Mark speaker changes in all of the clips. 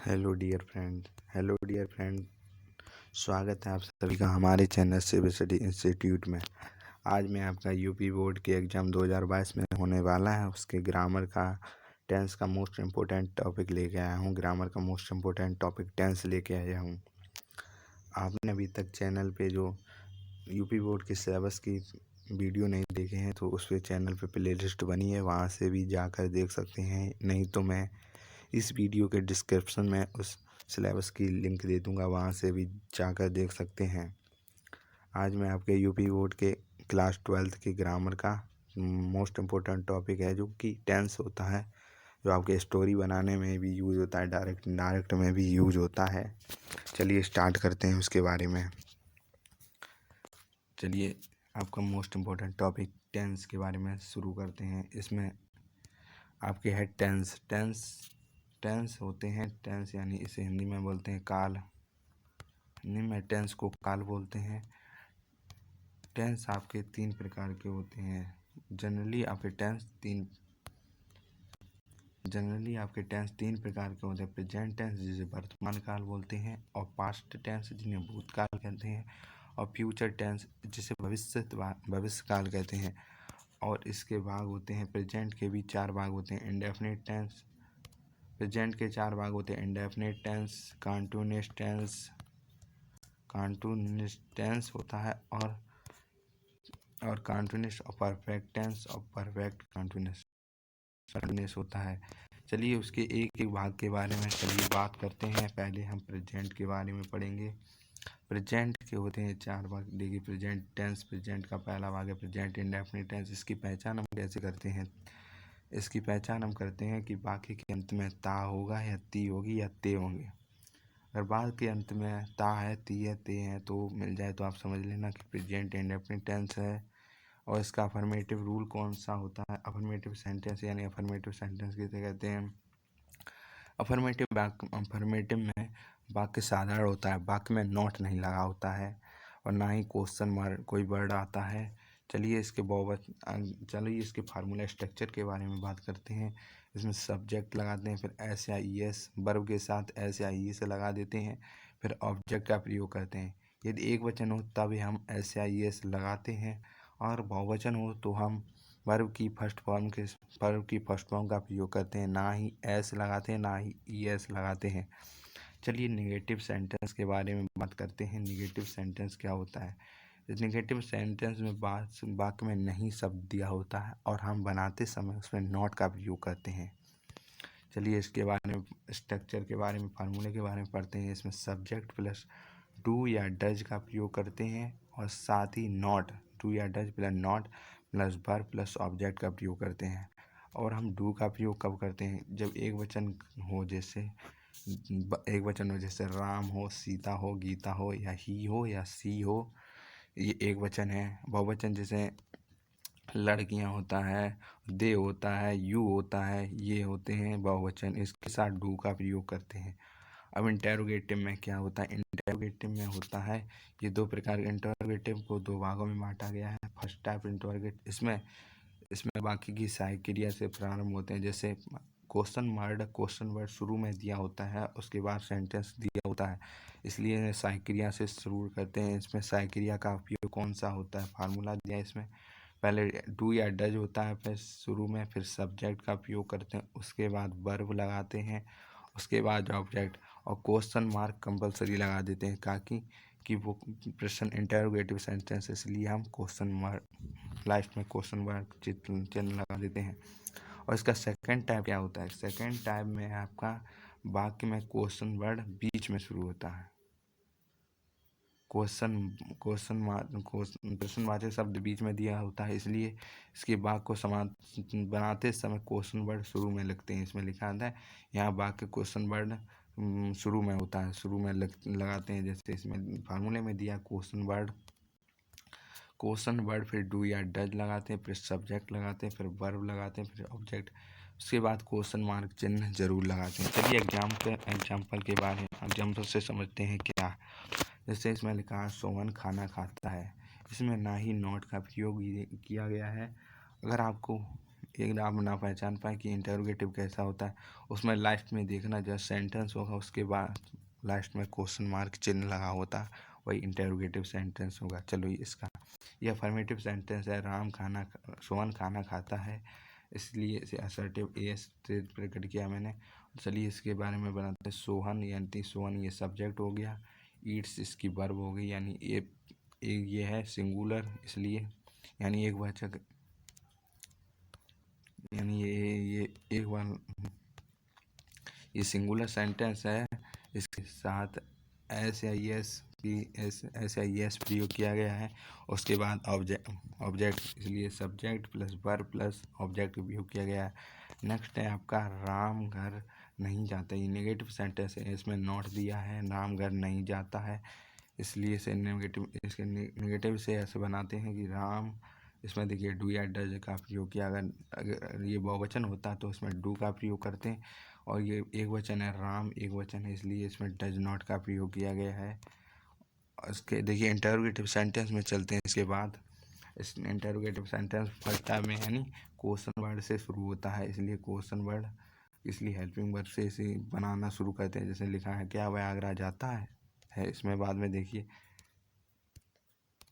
Speaker 1: Hello dear friend. स्वागत है आप सभी का हमारे चैनल सिविल स्टडी इंस्टीट्यूट में। आज मैं आपका यूपी बोर्ड के एग्ज़ाम 2022 में होने वाला है उसके ग्रामर का टेंस का मोस्ट इम्पोर्टेंट टॉपिक लेके आया हूँ। ग्रामर का मोस्ट इम्पोर्टेंट टॉपिक टेंस लेके आया हूँ। आपने अभी तक चैनल पे जो यूपी बोर्ड के सिलेबस की वीडियो नहीं देखे हैं तो उस पे चैनल पे प्लेलिस्ट बनी है, वहाँ से भी जाकर देख सकते हैं। नहीं तो मैं इस वीडियो के डिस्क्रिप्शन में उस सिलेबस की लिंक दे दूंगा, वहाँ से भी जाकर देख सकते हैं। आज मैं आपके यूपी बोर्ड के क्लास 12th के ग्रामर का मोस्ट इम्पोर्टेंट टॉपिक है जो कि टेंस होता है, जो आपके स्टोरी बनाने में भी यूज़ होता है, डायरेक्ट में भी यूज़ होता है। चलिए स्टार्ट करते हैं उसके बारे में। चलिए आपका मोस्ट इम्पोर्टेंट टॉपिक टेंस के बारे में शुरू करते हैं। इसमें आपके है टेंस होते हैं। टेंस यानी इसे हिंदी में बोलते हैं काल। हिंदी में टेंस को काल बोलते हैं। टेंस आपके तीन प्रकार के होते हैं। जनरली आपके टेंस तीन प्रकार के होते हैं। प्रेजेंट टेंस जिसे वर्तमान काल बोलते हैं, और पास्ट टेंस जिन्हें भूतकाल कहते हैं, और फ्यूचर टेंस जिसे भविष्य काल कहते हैं। और इसके भाग होते हैं, प्रेजेंट के भी चार भाग होते हैं। इंडेफिनिट टेंस, प्रेजेंट के चार भाग होते हैं। इंडेफिनिट टेंस, कंटीन्यूअस टेंस होता है, और कंटीन्यूअस और परफेक्ट टेंस और परफेक्ट कंटीन्यूअस होता है। चलिए उसके एक एक भाग के बारे में चलिए बात करते हैं। पहले हम प्रेजेंट के बारे में पढ़ेंगे। प्रेजेंट के होते हैं चार भाग। देखिए प्रेजेंट टेंस, प्रेजेंट का पहला भाग है प्रेजेंट इंडेफिनिट टेंस। इसकी पहचान हम कैसे करते हैं? इसकी पहचान हम करते हैं कि वाक्य के अंत में ता होगा या ती होगी या ते होंगे। अगर बाद के अंत में ता है, ती है, ते हैं तो मिल जाए तो आप समझ लेना कि प्रेजेंट इंडेफिनिट टेंस है। और इसका अफर्मेटिव रूल कौन सा होता है? अफर्मेटिव सेंटेंस यानी अफर्मेटिव सेंटेंस किसे कहते हैं? अफर्मेटिव में वाक्य साधारण होता है, वाक्य में नॉट नहीं लगा होता है, और ना ही क्वेश्चन मार्क कोई वर्ड आता है। चलिए इसके फार्मूला स्ट्रक्चर के बारे में बात करते हैं। इसमें सब्जेक्ट लगाते हैं, फिर एस या ई एस, वर्ब के साथ एस या ई से लगा देते हैं, फिर ऑब्जेक्ट का प्रयोग करते हैं। यदि एक वचन हो तभी हम एस या ई एस लगाते हैं, और बहुवचन हो तो हम वर्ब की फर्स्ट फॉर्म का प्रयोग करते हैं, ना ही एस लगाते हैं ना ही ई एस लगाते हैं। चलिए नेगेटिव सेंटेंस के बारे में बात करते हैं। नेगेटिव सेंटेंस क्या होता है? नेगेटिव सेंटेंस में वाक्य में नहीं शब्द दिया होता है, और हम बनाते समय उसमें नॉट का प्रयोग करते हैं। चलिए इसके बारे में स्ट्रक्चर के बारे में, फार्मूले के बारे में पढ़ते हैं। इसमें सब्जेक्ट प्लस डू या डज का प्रयोग करते हैं, और साथ ही नॉट, डू या does plus not plus verb plus object का प्रयोग करते हैं। और हम डू का प्रयोग कब करते हैं? जब एक वचन हो, जैसे राम हो, सीता हो, गीता हो, या ही हो या सी हो, ये एक वचन है। बहुवचन जैसे लड़कियां होता है, दे होता है, यू होता है, ये होते हैं बहुवचन। इसके साथ डू का प्रयोग करते हैं। अब इंटेरोगेटिव में क्या होता है? इंटेरोगेटिव में होता है, ये दो प्रकार के इंटेरोगेटिव को दो भागों में बांटा गया है। फर्स्ट टाइप इंटेरोगेटिव, इसमें बाकी की सहायक क्रिया से प्रारंभ होते हैं। जैसे क्वेश्चन वर्ड शुरू में दिया होता है, उसके बाद सेंटेंस दिया होता है, इसलिए सहायक क्रिया से शुरू करते हैं। इसमें सहायक क्रिया का उपयोग कौन सा होता है? फार्मूला दिया है इसमें। पहले डू या डज होता है, फिर शुरू में, फिर सब्जेक्ट का उपयोग करते हैं, उसके बाद वर्ब लगाते हैं, उसके बाद ऑब्जेक्ट, और क्वेश्चन मार्क कंपलसरी लगा देते हैं, ताकि वो प्रश्न इंटेरोगेटिव सेंटेंस, इसलिए हम क्वेश्चन मार्क लास्ट में क्वेश्चन मार्क चिन्ह लगा देते हैं। और इसका सेकंड टाइप क्या होता है? सेकंड टाइप में आपका वाक्य में क्वेश्चन वर्ड बीच में शुरू होता है। प्रश्नवाचक शब्द बीच में दिया होता है, इसलिए इसके वाक्य को बनाते समय क्वेश्चन वर्ड शुरू में लगते हैं। इसमें लिखा आता है यहाँ वाक्य क्वेश्चन वर्ड शुरू में होता है, शुरू में लगाते हैं। जैसे इसमें फार्मूले में दिया क्वेश्चन वर्ड, फिर डू या डज लगाते हैं, फिर सब्जेक्ट लगाते हैं, फिर वर्ब लगाते हैं, फिर ऑब्जेक्ट, उसके बाद क्वेश्चन मार्क चिन्ह जरूर लगाते हैं। चलिए एग्जाम्पल के बारे में एग्जाम्पल से समझते हैं क्या। जैसे इसमें लिखा है सोहन खाना खाता है, इसमें ना ही नॉट का प्रयोग किया गया है। अगर आपको एक आप ना पहचान पाए कि इंटरोगेटिव कैसा होता है, उसमें लास्ट में देखना जब सेंटेंस होगा उसके बाद लास्ट में क्वेश्चन मार्क चिन्ह लगा होता है, वही इंटरोगेटिव सेंटेंस होगा। चलो इसका यह अफर्मेटिव सेंटेंस है, सोहन खाना खाता है, इसलिए इसे असर्टिव एस से प्रकट किया मैंने। चलिए इसके बारे में बनाते हैं। सोहन यानी सोहन ये सब्जेक्ट हो गया, ईट्स इसकी वर्ब हो गई, यानी ये है सिंगुलर इसलिए, यानी एक वाचक, यानी ये एक बार ये सिंगुलर सेंटेंस है, इसके साथ एस आई एस प्रयोग किया गया है। उसके बाद ऑब्जेक्ट इसलिए subject plus verb plus object उपयोग किया गया है। नेक्स्ट है आपका राम घर नहीं जाता, ये नेगेटिव सेंटेंस है, इसमें नॉट दिया है, राम घर नहीं जाता है, इसलिए इसे नेगेटिव से ऐसे बनाते हैं कि राम, इसमें देखिए डू या डज का प्रयोग किया। अगर ये बहुवचन होता तो इसमें डू का प्रयोग करते हैं, और ये एक वचन है, राम एक वचन है, इसलिए इसमें डज नॉट का प्रयोग किया गया है। इसके देखिए इंटरोगेटिव सेंटेंस में चलते हैं। इसके बाद इस इंटरोगेटिव सेंटेंस फर्स्ट टाइम में यानी क्वेश्चन वर्ड से शुरू होता है, इसलिए क्वेश्चन वर्ड, इसलिए हेल्पिंग वर्ब से इसे बनाना शुरू करते हैं। जैसे लिखा है क्या वह आगरा जाता है इसमें बाद में देखिए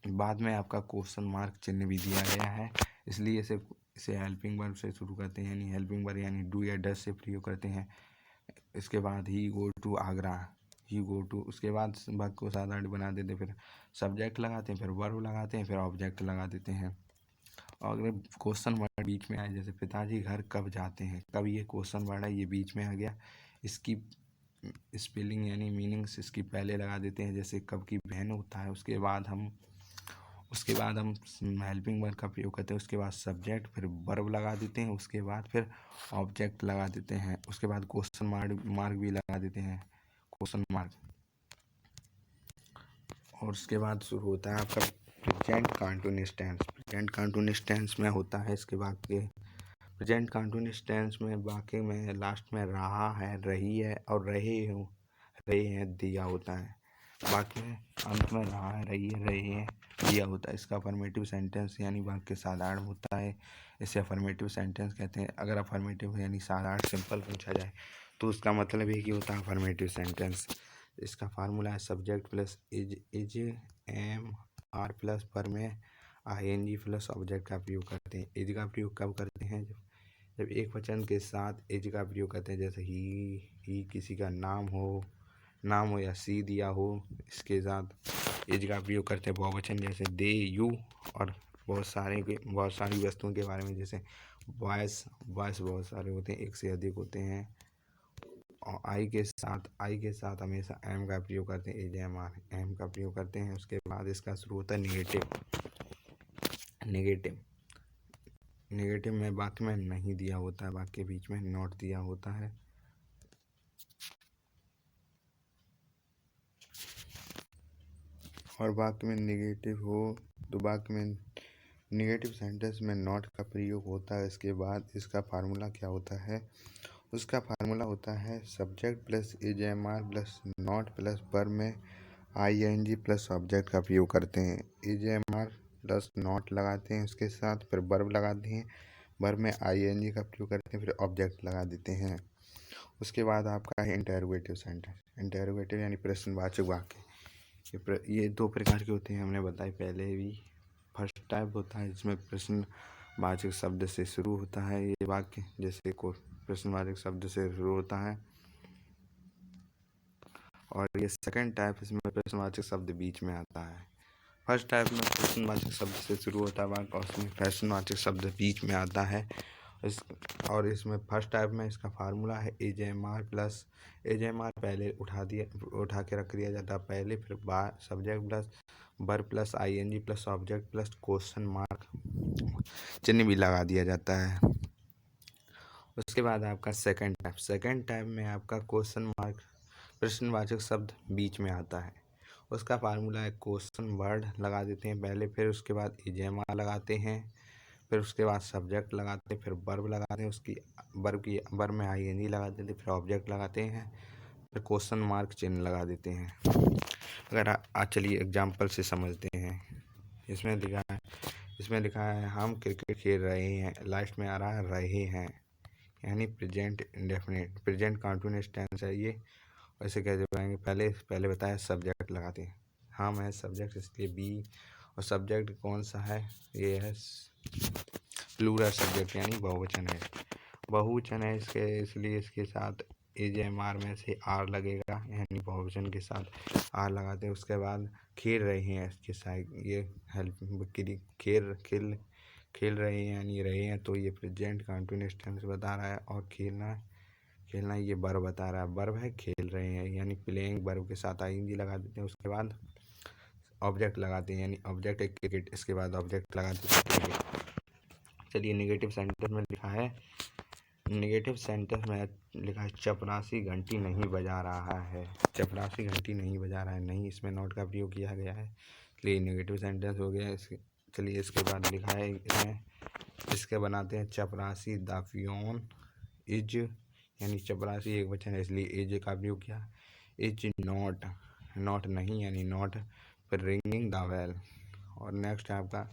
Speaker 1: बाद में आपका क्वेश्चन मार्क चिन्ह भी दिया गया है, इसलिए इसे हेल्पिंग वर्ब से शुरू करते हैं, यानी हेल्पिंग वर्ब यानी डू या डज से प्रयोग करते हैं। इसके बाद he go to Agra, he go to, उसके बाद वर्ब को साधारण बना देते हैं, फिर सब्जेक्ट लगाते हैं, फिर वर्ब लगाते हैं, फिर ऑब्जेक्ट लगा देते हैं। और अगर क्वेश्चन वर्ड बीच में आए, जैसे पिताजी घर कब जाते हैं, कब ये क्वेश्चन वर्ड है, ये बीच में आ गया, इसकी स्पेलिंग यानी मीनिंग्स इसकी पहले लगा देते हैं। जैसे कब की बहन होता है, उसके बाद हम हेल्पिंग वर्ब का प्रयोग करते हैं, उसके बाद सब्जेक्ट, फिर वर्ब लगा देते हैं, उसके बाद फिर ऑब्जेक्ट लगा देते हैं, उसके बाद क्वेश्चन मार्क भी लगा देते हैं, क्वेश्चन मार्क। और उसके बाद शुरू होता है आपका present continuous tense. Present continuous tense में होता है इसके बाद के प्रेजेंट कंटिन्यूअस टेंस में वाक्य में लास्ट में रहा है, रही है और रहे हैं दिया होता है। वाक्य में अंत में रहा है, रही है, रहे हैं दिया होता है। इसका अफर्मेटिव सेंटेंस यानी वाक्य साधारण होता है, इसे अफर्मेटिव सेंटेंस कहते हैं। अगर अफर्मेटिव यानी साधारण सिंपल पूछा जाए तो उसका मतलब एक ही होता है अफर्मेटिव सेंटेंस। इसका फार्मूला है subject plus is am are plus पर में ING प्लस ऑब्जेक्ट का प्रयोग करते हैं। इज का प्रयोग कब करते हैं, जब एक वचन के साथ इज का प्रयोग करते हैं, जैसे ही किसी का नाम हो या सी दिया हो, इसके साथ इज का प्रयोग करते हैं। बहुवचन जैसे दे, यू, और बहुत सारी वस्तुओं के बारे में, जैसे वॉइस बहुत सारे होते हैं, एक से अधिक होते हैं। और आई के साथ हमेशा एम का प्रयोग करते हैं, एज एम आर, एम का प्रयोग करते हैं। उसके बाद इसका शुरू होता है नेगेटिव में वाक्य में नहीं दिया होता है, वाक्य के बीच में नॉट दिया होता है। और वाक्य में नेगेटिव हो तो वाक्य में नेगेटिव सेंटेंस में नॉट का प्रयोग होता है। इसके बाद इसका फार्मूला क्या होता है, उसका फार्मूला होता है subject plus EJMR plus not plus verb में ING प्लस ऑब्जेक्ट का प्रयोग करते हैं। EJMR प्लस नॉट लगाते हैं, उसके साथ फिर वर्ब लगाते हैं, वर्ब में ING का प्रयोग करते हैं, फिर ऑब्जेक्ट लगा देते हैं। उसके बाद आपका है इंटरोगेटिव सेंटेंस। इंटरोगेटिव यानी प्रश्नवाचक वाक्य। ये दो प्रकार के होते हैं, हमने बताई पहले भी। फर्स्ट टाइप होता है जिसमें प्रश्नवाचक शब्द से शुरू होता है ये वाक्य, जैसे को प्रश्नवाचक शब्द से शुरू होता है। और ये सेकंड टाइप, इसमें प्रश्नवाचक शब्द बीच में आता है। फर्स्ट टाइप में प्रश्नवाचक शब्द से शुरू होता है वाक्य, और उसमें प्रश्नवाचक शब्द बीच में आता है। और इसमें फर्स्ट टाइप में इसका फार्मूला है EJMR प्लस, EJMR पहले उठा के रख दिया जाता है पहले, फिर subject plus verb plus ING plus object plus question mark चिन्ह भी लगा दिया जाता है। उसके बाद आपका सेकंड टाइप में आपका क्वेश्चन मार्क प्रश्नवाचक शब्द बीच में आता है। उसका फार्मूला है क्वेश्चन वर्ड लगा देते हैं पहले, फिर उसके बाद EJMR लगाते हैं, फिर उसके बाद सब्जेक्ट लगाते हैं, फिर वर्ब लगाते हैं, उसकी वर्ब में ING लगा देते हैं, फिर ऑब्जेक्ट लगाते हैं, फिर क्वेश्चन मार्क चिन्ह लगा देते हैं। अगर चलिए एग्जाम्पल से समझते हैं, इसमें लिखा है हम क्रिकेट खेल रहे हैं, लास्ट में आ रहा है रहे हैं, यानी present indefinite, present continuous tense है ये। ऐसे कैसे बनाएंगे, पहले बताया सब्जेक्ट लगाते हैं, हम है सब्जेक्ट इसलिए बी, और सब्जेक्ट कौन सा है, ये है प्लूरल सब्जेक्ट यानी बहुवचन है, बहुवचन है इसके, इसलिए इसके साथ एजेएमआर में से आर लगेगा, यानी बहुवचन के साथ आर लगाते हैं। उसके बाद खेल रहे हैं इसके साथ ये हेल्प खेल रहे हैं यानी रहे हैं, तो ये प्रेजेंट कंटिन्यूअस टेंस बता रहा है। और खेलना ये वर्ब बता रहा है, वर्ब है खेल रहे हैं यानी प्लेइंग, वर्ब के साथ आईएनजी लगा देते हैं। उसके बाद ऑब्जेक्ट लगाते हैं, यानी ऑब्जेक्ट है क्रिकेट, इसके बाद ऑब्जेक्ट लगा देते हैं क्रिकेट। चलिए नेगेटिव सेंटेंस में लिखा है, नेगेटिव सेंटेंस में लिखा है चपरासी घंटी नहीं बजा रहा है, चपरासी घंटी नहीं बजा रहा है, नहीं इसमें नॉट का प्रयोग किया गया है, इसलिए नेगेटिव सेंटेंस हो गया। चलिए इसके बाद लिखा है इसमें, इसके बनाते हैं चपरासी द पियोन इज, यानी चपरासी एक वचन है इसलिए इज का प्रयोग किया, इज नॉट नहीं यानी नॉट, फिर रिंगिंग द बेल। और नेक्स्ट है आपका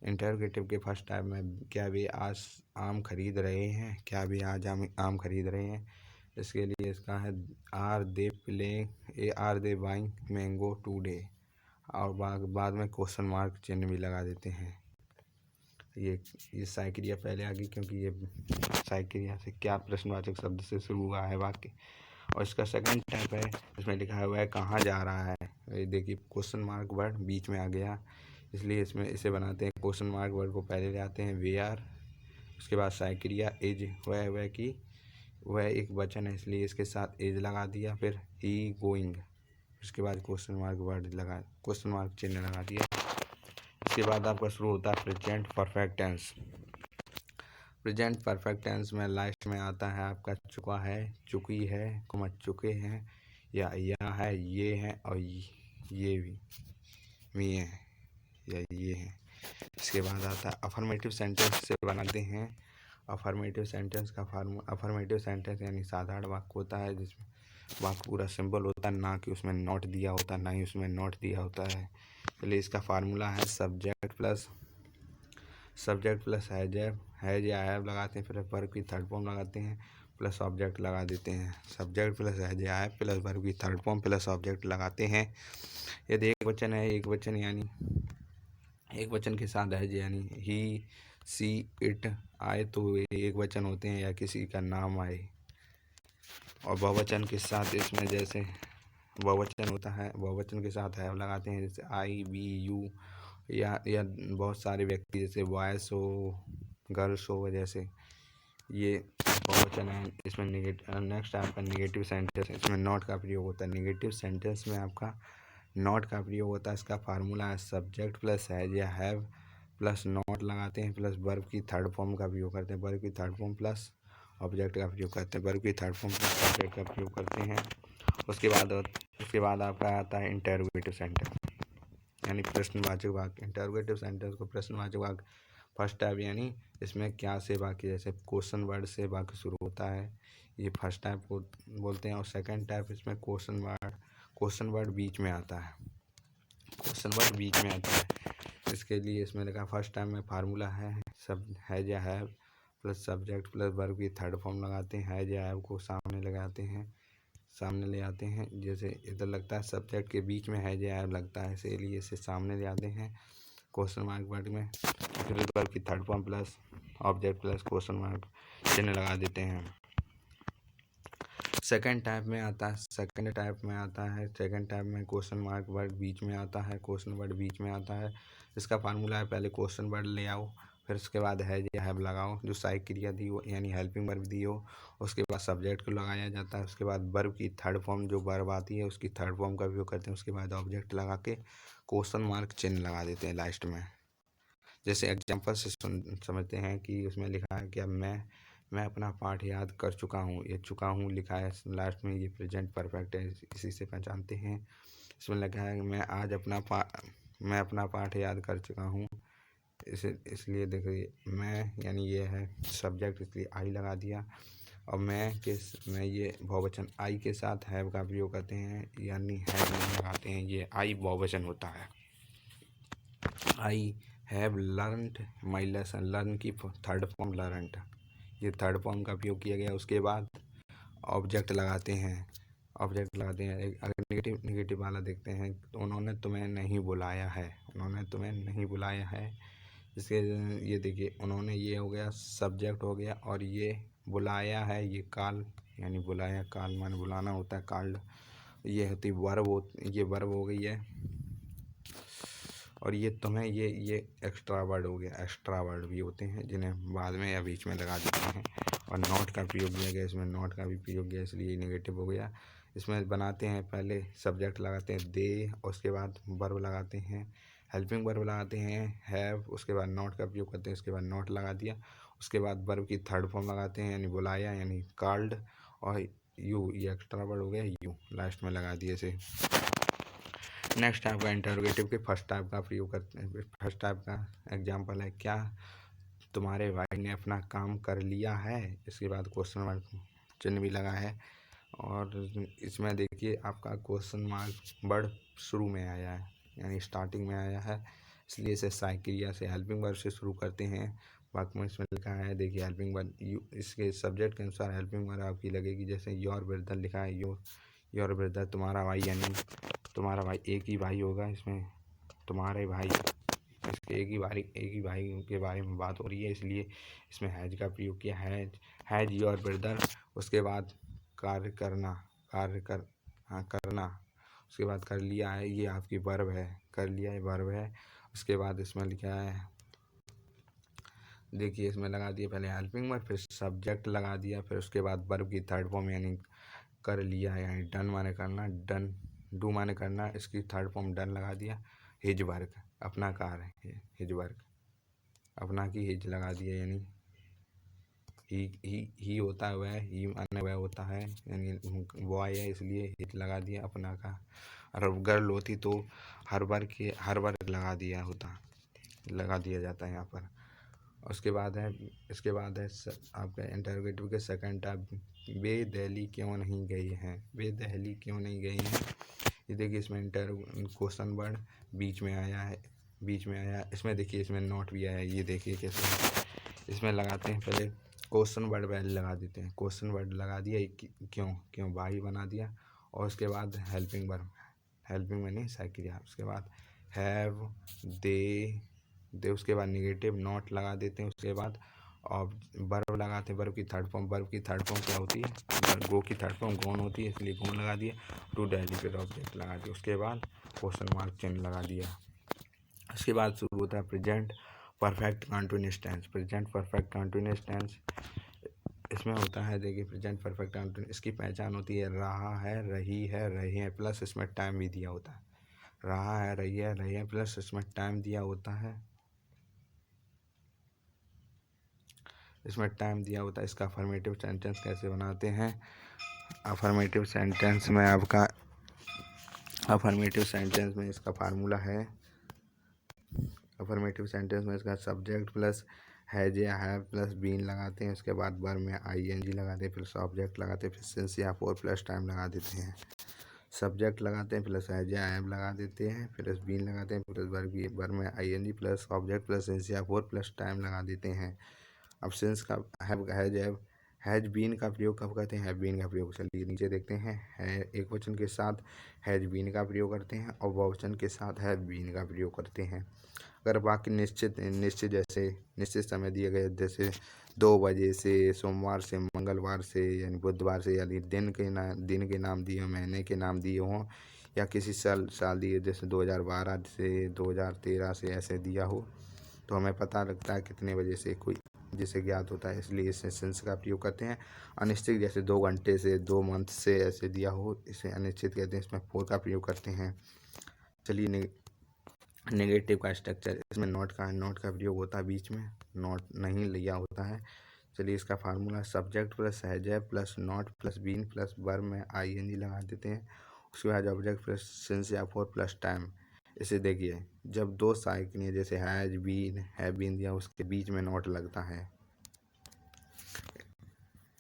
Speaker 1: इंटरोगेटिव के फर्स्ट टाइप में, क्या वे आज आम खरीद रहे हैं, क्या वे आज आम खरीद रहे हैं, इसके लिए इसका है are they buying mango today, और बाद में क्वेश्चन मार्क चिन्ह भी लगा देते हैं। ये साइक्रिया पहले आ गई क्योंकि ये साइक्रिया से क्या प्रश्नवाचक शब्द से शुरू हुआ है वाक्य। और इसका सेकंड टाइप है, इसमें लिखा हुआ है कहाँ जा रहा है, ये देखिए क्वेश्चन मार्क वर्ड बीच में आ गया, इसलिए इसमें इसे बनाते हैं, क्वेश्चन मार्क वर्ड को पहले ले आते हैं वेयर, उसके बाद साइक्रिया इज, वह एक वचन है इसलिए इसके साथ इज लगा दिया, फिर ही गोइंग, उसके बाद क्वेश्चन मार्क चिन्ह लगा दिया। इसके बाद आपका शुरू होता है present perfect tense. Present perfect tense में लास्ट में आता है आपका चुका है, चुकी है, चुके हैं, या है, ये है, और ये भी है, या ये है। इसके बाद आता है अफर्मेटिव सेंटेंस से बनाते हैं। अफर्मेटिव सेंटेंस का अफर्मेटिव सेंटेंस यानी साधारण वाक्य होता है जिसमें वाक्य पूरा सिंपल होता है, ना कि उसमें नॉट दिया होता है, ना ही उसमें नॉट दिया होता है। इसलिए इसका फार्मूला है सब्जेक्ट प्लस हैज या हैव लगाते हैं, फिर वर्ब की थर्ड फॉर्म लगाते हैं, प्लस ऑब्जेक्ट लगा देते हैं। सब्जेक्ट प्लस हैज या हैव प्लस वर्ब की थर्ड फॉर्म प्लस ऑब्जेक्ट लगाते हैं। यदि एक वचन है, एक वचन के साथ हैज यानी ही, सी, इट आए तो एक वचन होते हैं, या किसी का नाम आए। और बहुवचन के साथ इसमें जैसे बहुवचन होता है, बहुवचन के साथ हैव लगाते हैं, जैसे आई, वी, यू, या बहुत सारे व्यक्ति जैसे बॉयस हो, गर्ल्स हो, जैसे ये बहुवचन है। इसमें नेक्स्ट आपका नेगेटिव सेंटेंस, इसमें नॉट का प्रयोग होता है। नेगेटिव सेंटेंस में आपका नॉट का प्रयोग होता है। इसका फार्मूला है सब्जेक्ट प्लस हैज या हैव प्लस नॉट लगाते हैं, प्लस वर्ब की थर्ड फॉर्म का प्रयोग करते हैं, वर्ब की थर्ड फॉर्म प्लस ऑब्जेक्ट का प्रयोग करते हैं, वर्ब की थर्ड फॉर्म प्लस ऑब्जेक्ट का प्रयोग करते हैं। उसके बाद आपका आता है इंटरोगेटिव सेंटेंस यानी प्रश्नवाचक वाक्य। इंटरोगेटिव सेंटेंस को प्रश्नवाचक वाक्य फर्स्ट टाइप, यानी इसमें क्या से वाक्य, जैसे क्वेश्चन वर्ड से वाक्य शुरू होता है, ये फर्स्ट टाइप को बोलते हैं। और सेकंड टाइप इसमें क्वेश्चन वर्ड बीच में आता है, इसके लिए इसमें लिखा फर्स्ट टाइम में फार्मूला है सब हैज या have plus subject plus verb की थर्ड फॉर्म लगाते हैं, हैज या हैव को सामने ले आते हैं, जैसे इधर लगता है सब्जेक्ट के बीच में हैज या हैव लगता है, इसलिए इसे सामने ले आते हैं क्वेश्चन मार्क वर्ड में, फिर वर्ब की third form plus object plus question mark चिन्ह लगा देते हैं। सेकंड टाइप में आता है सेकंड टाइप में क्वेश्चन मार्क वर्ड बीच में आता है, इसका फार्मूला है पहले क्वेश्चन वर्ड ले आओ, फिर उसके बाद हैज या हैव लगाओ, जो सहायक क्रिया दी हो यानी हेल्पिंग वर्ब दी हो, उसके बाद सब्जेक्ट को लगाया जाता है, उसके बाद वर्ब की थर्ड फॉर्म जो वर्ब आती है उसकी थर्ड फॉर्म का उपयोग करते हैं, उसके बाद ऑब्जेक्ट लगा के क्वेश्चन मार्क चिन्ह लगा देते हैं लास्ट में। जैसे एग्जाम्पल से समझते हैं कि उसमें लिखा है कि अब मैं अपना पाठ याद कर चुका हूँ, ये चुका हूँ लिखा है लास्ट में, ये प्रेजेंट परफेक्ट है, इसी से पहचानते हैं। इसमें लिखा है कि मैं अपना पाठ याद कर चुका हूँ, इसलिए देखिए मैं यानी ये है सब्जेक्ट, इसलिए आई लगा दिया। और मैं ये बहुवचन आई के साथ हैव का प्रयोग करते हैं, यानी हैव नहीं लगाते हैं, ये आई बहुवचन होता है। I have learned my lesson, learn की थर्ड फॉर्म लर्नड, ये थर्ड फॉर्म का उपयोग किया गया। उसके बाद ऑब्जेक्ट लगाते हैं, ऑब्जेक्ट लगाते हैं। अगर निगेटिव वाला देखते हैं तो उन्होंने तुम्हें नहीं बुलाया है, उन्होंने तुम्हें नहीं बुलाया है। इसके ये देखिए, उन्होंने ये हो गया सब्जेक्ट हो गया, और ये बुलाया है ये काल, यानी बुलाया, काल माने बुलाना होता है, काल्ड। ये होती वर्ब, ये वर्ब हो गई है। और ये तुम्हें ये एक्स्ट्रा वर्ड हो गया। एक्स्ट्रा वर्ड भी होते हैं जिन्हें बाद में या बीच में लगा देते हैं। और नॉट का प्रयोग किया गया, इसमें नॉट का भी प्रयोग किया, इसलिए नेगेटिव हो गया। इसमें बनाते हैं, पहले सब्जेक्ट लगाते हैं दे, उसके बाद वर्ब लगाते हैं, हेल्पिंग वर्ब लगाते हैं हैव, उसके बाद नॉट का प्रयोग करते हैं, उसके बाद नॉट लगा दिया, उसके बाद वर्ब की थर्ड फॉर्म लगाते हैं, यानी बुलाया, यानी कॉल्ड। और यू, ये एक्स्ट्रा वर्ड हो गया, यू लास्ट में लगा दिए इसे। नेक्स्ट टाइप का इंटरोगेटिव के फर्स्ट टाइप का प्रयोग करते हैं। फर्स्ट टाइप का एग्जांपल है, क्या तुम्हारे भाई ने अपना काम कर लिया है। इसके बाद क्वेश्चन मार्क चिन्ह भी लगा है। और इसमें देखिए आपका क्वेश्चन मार्क वर्ड शुरू में आया है, यानी स्टार्टिंग में आया है, इसलिए इसे साइक्रिया से हेल्पिंग वर्ब से शुरू करते हैं। वाक्य में इसमें लिखा है, देखिए हेल्पिंग वर्ब, इसके सब्जेक्ट के अनुसार हेल्पिंग वर्ब आपकी लगेगी। जैसे योर ब्रदर लिखा है, योर ब्रदर तुम्हारा भाई, यानी तुम्हारा भाई एक ही भाई होगा इसमें, तुम्हारे भाई, इसके एक ही भाई के बारे में बात हो रही है, इसलिए इसमें हैज का प्रयोग किया है, हैज योर ब्रदर। उसके बाद कार्य करना, करना, उसके बाद कर लिया है, ये आपकी वर्ब है, कर लिया है वर्ब है। उसके बाद इसमें लिखा है, देखिए इसमें लगा दिया पहले हेल्पिंग वर्ब, फिर सब्जेक्ट लगा दिया, फिर उसके बाद वर्ब की थर्ड फॉर्म, यानी कर लिया, यानी डन माने करना, डन, डू माने करना, इसकी थर्ड फॉर्म डन लगा दिया। हिज वर्क, अपना कार्य है, हिज वर्क, अपना की हिज लगा दिया, यानी ही होता है वह, ही माने वह होता है, यानी बॉय है, इसलिए हिज लगा दिया अपना का। और गर्ल होती तो हर वर्ग लगा दिया होता, लगा दिया जाता है यहाँ पर। उसके बाद है, इसके बाद है आपका इंटरोगेटिव के सेकंड टाइप, वे दिल्ली क्यों नहीं गए हैं, वे दिल्ली क्यों नहीं गए हैं। ये देखिए इसमें क्वेश्चन वर्ड बीच में आया है, बीच में आया, इसमें देखिए इसमें नॉट भी आया है। ये देखिए कैसे इसमें लगाते हैं, पहले क्वेश्चन वर्ड पहले लगा देते हैं, क्वेश्चन वर्ड लगा दिया, क्यों भाई बना दिया। और उसके बाद हेल्पिंग वर्ब, हेल्पिंग मैंने साइकिल, उसके बाद हैव, दे, उसके बाद निगेटिव नॉट लगा देते हैं। उसके बाद और वर्ब लगाते हैं, वर्ब की थर्ड फॉर्म, वर्ब की थर्ड फॉर्म क्या होती है, गो की थर्ड फॉर्म गॉन होती है, इसलिए गॉन लगा दिया। टू दिल्ली पे ऑब्जेक्ट लगा दिया, उसके बाद क्वेश्चन मार्क चिन्ह लगा दिया। उसके बाद शुरू होता है present perfect continuous tense. Present perfect continuous tense इसमें होता है, देखिए प्रेजेंट परफेक्ट कंटिन्यूअस, इसकी पहचान होती है रहा है, रही है, रहे हैं, प्लस इसमें टाइम भी दिया होता है। रहा है, रही है, रहे हैं, प्लस इसमें टाइम दिया होता है, इसमें टाइम दिया होता है। इसका अफर्मेटिव सेंटेंस कैसे बनाते हैं, अफर्मेटिव सेंटेंस में आपका, अफर्मेटिव सेंटेंस में इसका फार्मूला है, अफर्मेटिव सेंटेंस में इसका सब्जेक्ट प्लस हैज या हैव प्लस बीन लगाते हैं, उसके बाद वर्ब में आईएनजी लगाते हैं, फिर सब्जेक्ट लगाते हैं, फिर सिंस या फॉर प्लस टाइम लगा देते हैं। सब्जेक्ट लगाते हैं, प्लस हैज या हैव लगा देते हैं, प्लस बीन लगाते हैं, प्लस वर्ब में ING plus object plus since या फॉर प्लस टाइम लगा देते हैं। अब सिंस का हैज बीन का प्रयोग कब करते हैं, हैव बीन का प्रयोग, चलिए नीचे देखते हैं। है एक वचन के साथ हैज बीन का प्रयोग करते हैं, और बहुवचन के साथ हैव बीन का प्रयोग करते हैं। अगर वाक्य निश्चित जैसे निश्चित समय दिए गए, जैसे 2 बजे से, सोमवार से, मंगलवार से, यानी बुधवार से, यानी दिन के नाम दिए हों, महीने के नाम दिए हों, या किसी साल दिए, जैसे 2012 से 2013 से ऐसे दिया हो, तो हमें पता लगता है कितने बजे से, कोई जिसे ज्ञात होता है, इसलिए इस सेंस का प्रयोग करते हैं। अनिश्चित जैसे 2 घंटे से, 2 मंथ से ऐसे दिया हो, इसे अनिश्चित कहते हैं, इसमें फोर का प्रयोग करते हैं। चलिए नेगेटिव का स्ट्रक्चर, इसमें नॉट का प्रयोग होता है, बीच में नॉट नहीं लिया होता है। चलिए इसका formula subject plus has plus not plus been plus verb में आईएनजी लगा देते हैं, उसके बाद ऑब्जेक्ट प्लस सिंस या फॉर प्लस टाइम। इसे देखिए, जब 2 साइकिल जैसे हैज बीन, हैव बीन दिया, उसके बीच में नॉट लगता है।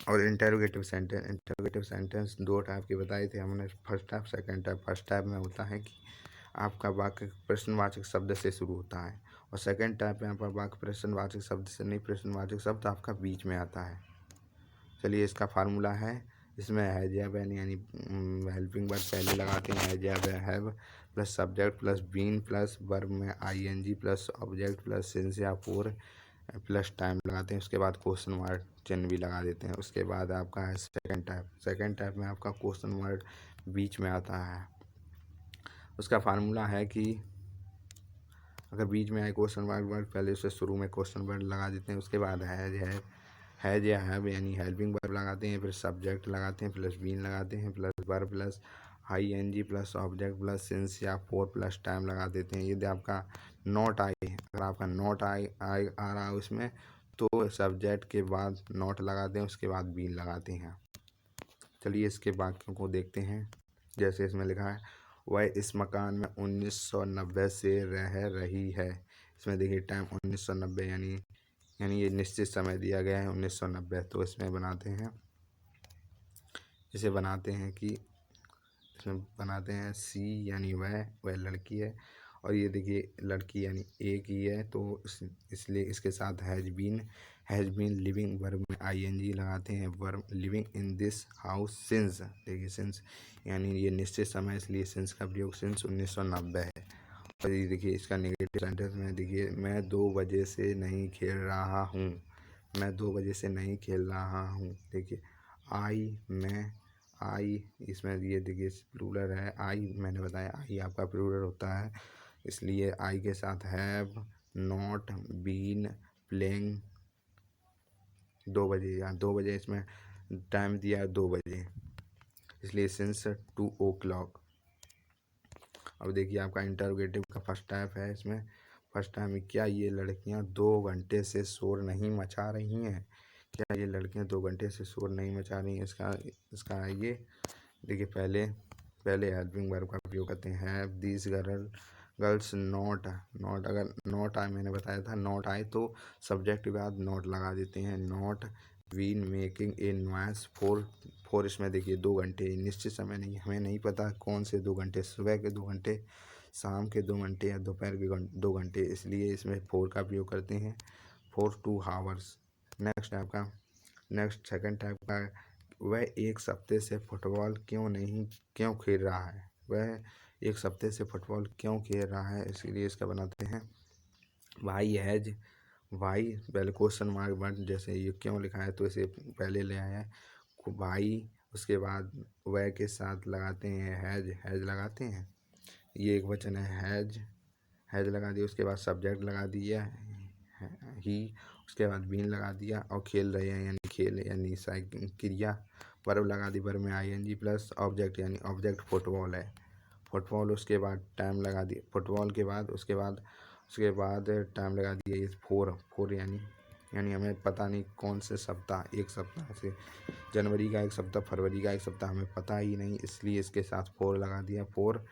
Speaker 1: और इंटरोगेटिव सेंटेंस 2 टाइप के बताए थे हमने, first type second type. First type में होता है कि आपका वाक्य प्रश्नवाचक शब्द से शुरू होता है। और सेकंड टाइप यहाँ पर वाक्य प्रश्नवाचक शब्द से नहीं, प्रश्नवाचक शब्द आपका बीच में आता है। चलिए इसका फार्मूला है, इसमें हैज हैव यानी हेल्पिंग वर्ब पहले लगाते हैं, has have plus subject plus been plus verb में ING plus object plus since या फोर प्लस टाइम लगाते हैं। उसके बाद क्वेश्चन मार्क चिन्ह भी लगा देते हैं। उसके बाद आपका है सेकंड टाइप। सेकंड टाइप में आपका क्वेश्चन मार्क बीच में आता है। उसका फार्मूला है कि अगर बीच में आए क्वेश्चन मार्क पहले उससे शुरू में क्वेश्चन वर्ड लगा देते हैं। उसके बाद हैज या हैव यानी हेल्पिंग वर्ब लगाते हैं, फिर सब्जेक्ट लगाते हैं प्लस बीन लगाते हैं plus verb plus ING plus object plus since या फोर प्लस टाइम लगा देते हैं। यदि आपका नॉट आए, अगर आपका नॉट आ रहा है उसमें, तो सब्जेक्ट के बाद नॉट लगाते हैं, उसके बाद बीन लगाते हैं। चलिए इसके वाक्यों को देखते हैं। जैसे इसमें लिखा है वह इस मकान में 1990 से रह रही है। इसमें देखिए टाइम 1990 यानी ये निश्चित समय दिया गया है 1990। तो इसमें बनाते हैं, इसे बनाते हैं कि इसमें बनाते हैं सी यानी वह लड़की है, और ये देखिए लड़की यानी एक ही है, तो इसलिए इसके साथ हैज़ बीन लिविंग वर्ब में आईएनजी लगाते हैं। Verb living in this house since, देखिए सिंस यानी ये निश्चित समय, इसलिए सिंस का प्रयोग सिंस 1990 है। और ये देखिए इसका नेगेटिव सेंटेंस में देखिए मैं 2 बजे से नहीं खेल रहा हूँ, मैं 2 बजे से नहीं खेल रहा हूँ। देखिए आई इसमें ये देखिए प्लूरल है। आई मैंने बताया आई आपका प्लूरल होता है, इसलिए आई के साथ हैव नॉट बीन प्लेइंग 2 बजे, या 2 बजे इसमें टाइम दिया 2 बजे, इसलिए सिंस 2 o'clock। अब देखिए आपका इंटरोगेटिव का फर्स्ट टाइप है। इसमें फर्स्ट टाइम में क्या ये लड़कियां 2 घंटे से शोर नहीं मचा रही हैं, क्या ये लड़कियां 2 घंटे से शोर नहीं मचा रही हैं। इसका ये देखिए पहले हेल्पिंग वर्ब का उपयोग करते हैं। हैव दीज गर्ल्स नॉट, अगर नॉट आए, मैंने बताया था नॉट आए तो सब्जेक्ट के बाद नॉट लगा देते हैं। Not been making a noise for इसमें देखिए 2 घंटे, निश्चित समय नहीं, हमें नहीं पता कौन से 2 घंटे, सुबह के 2 घंटे, शाम के 2 घंटे या दोपहर के 2 घंटे, इसलिए इसमें फोर का उपयोग करते हैं। 2 hours। नेक्स्ट सेकंड टाइप का, वह एक हफ्ते से फुटबॉल क्यों खेल रहा है, वह एक हफ्ते से फुटबॉल क्यों खेल रहा है, इसीलिए इसका बनाते हैं भाई पहले क्वेश्चन मार्क वर्ड, जैसे ये क्यों लिखा है तो इसे पहले ले आया है भाई, उसके बाद वह के साथ लगाते हैं हैज लगाते हैं, ये एक वचन है हैज लगा दिया। उसके बाद सब्जेक्ट लगा दिया ही, उसके बाद बीन लगा दिया, और खेल रहे हैं यानी खेल यानी क्रिया वर्ब लगा दी, वर्ब में आईएनजी प्लस ऑब्जेक्ट यानी ऑब्जेक्ट फुटबॉल है, फुटबॉल। उसके बाद टाइम लगा दिया फुटबॉल के बाद, उसके बाद टाइम लगा दिया ये फोर यानी हमें पता नहीं कौन से सप्ताह, एक सप्ताह से जनवरी का एक सप्ताह, फरवरी का एक सप्ताह, हमें पता ही नहीं, इसलिए इसके साथ फोर लगा दिया। फोर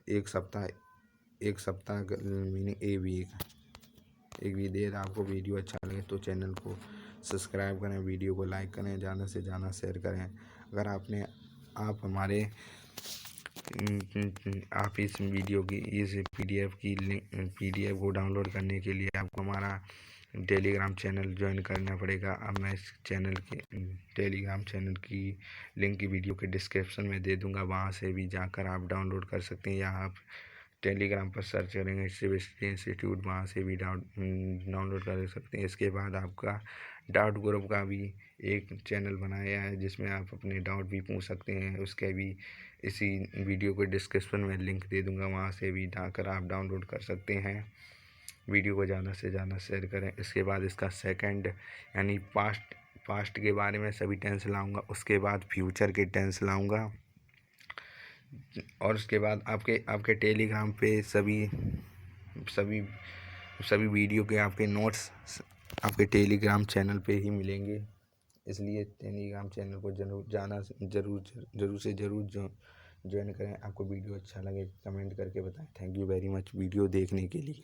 Speaker 1: एक सप्ताह मीनिंग ए वीक। एक भी देर आपको वीडियो अच्छा लगे तो चैनल को सब्सक्राइब करें, वीडियो को लाइक करें, ज़्यादा से ज़्यादा शेयर करें। अगर आप हमारे आप इस वीडियो की इस पीडीएफ को डाउनलोड करने के लिए आपको हमारा टेलीग्राम चैनल ज्वाइन करना पड़ेगा। अब मैं इस चैनल के टेलीग्राम चैनल की लिंक की वीडियो के डिस्क्रिप्शन में दे दूंगा, वहां से भी जाकर आप डाउनलोड कर सकते हैं, या आप टेलीग्राम पर सर्च करेंगे शिवश्री इंस्टीट्यूट, वहाँ से भी डाउनलोड कर सकते हैं। इसके बाद आपका डाउट ग्रुप का भी एक चैनल बनाया है, जिसमें आप अपने डाउट भी पूछ सकते हैं, उसके भी इसी वीडियो के डिस्क्रिप्शन में लिंक दे दूंगा, वहाँ से भी जाकर आप डाउनलोड कर सकते हैं। वीडियो को ज़्यादा से ज़्यादा शेयर करें। इसके बाद इसका सेकंड यानी पास्ट के बारे में सभी टेंस लाऊंगा, उसके बाद फ्यूचर के टेंस लाऊंगा, और उसके बाद आपके टेलीग्राम पे सभी वीडियो के आपके नोट्स आपके टेलीग्राम चैनल पे ही मिलेंगे, इसलिए टेलीग्राम चैनल को जरूर से जरूर ज्वाइन करें। आपको वीडियो अच्छा लगे कमेंट करके बताएं। Thank you very much video देखने के लिए।